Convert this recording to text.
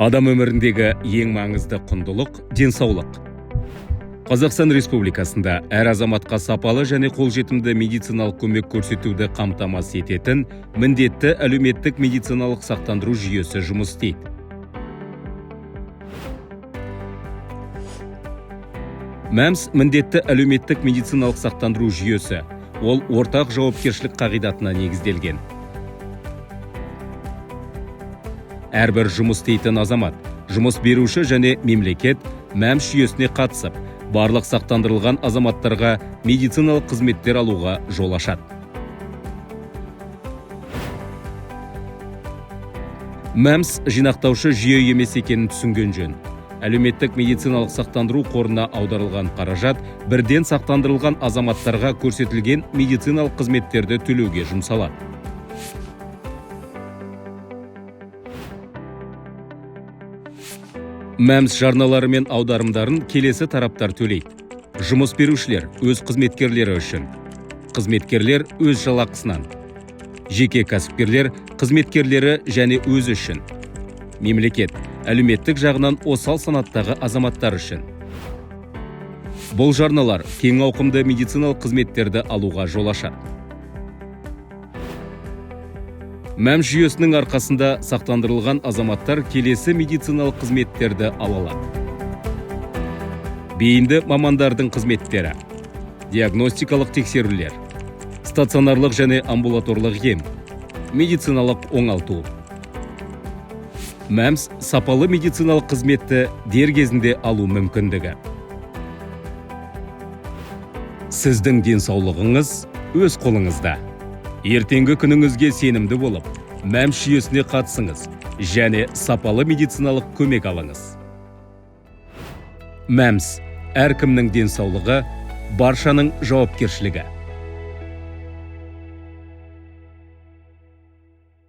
Адам өміріндегі ең маңызды құндылық – денсаулық. Қазақстан Республикасында әр азаматқа сапалы және қолжетімді медициналық көмек көрсетуді қамтамасыз ететін міндетті әлеуметтік медициналық сақтандыру жүйесі жұмыс істейді. МәМС міндетті әлеуметтік медициналық сақтандыру жүйесі. Ол ортақ жауапкершілік қағидатына негізделген. Әрбір жұмыс істейтін азамат, жұмыс беруші және мемлекет МәМС жүйесіне қатысып, барлық сақтандырылған азаматтарға медициналық қызметтер алуға жол ашады. МәМС жинақтаушы жүйе емес екенін түсінген жөн. Әлеуметтік медициналық сақтандыру қорына аударылған қаражат бірден сақтандырылған азаматтарға көрсетілген медициналық қызметтерді төлеуге жұмсалады. МәМС жарналары мен аударымдарын келесі тараптар төлейді. Жұмыс берушілер өз қызметкерлері үшін, қызметкерлер өз жалақысынан, жеке кәсіпкерлер қызметкерлері және өзі үшін, мемлекет әлеуметтік жағынан осал санаттағы азаматтар үшін. Бұл жарналар кең ауқымды медициналық қызметтерді алуға жол ашады. МәМС жүйесінің арқасында сақтандырылған азаматтар келесі медициналық қызметтерді ала алады. Бейінді мамандардың қызметтері, диагностикалық тексерулер, стационарлық және амбулаторлық ем, медициналық оңалту. МәМС сапалы медициналық қызметті дер кезінде алу мүмкіндігі. Сіздің денсаулығыңыз өз қолыңызда. Ертеңгі күніңізге сенімді болып, МәМС жүйесіне қатысыңыз және сапалы медициналық көмек алыңыз. МәМС әркімнің денсаулығы, баршаның жауапкершілігі.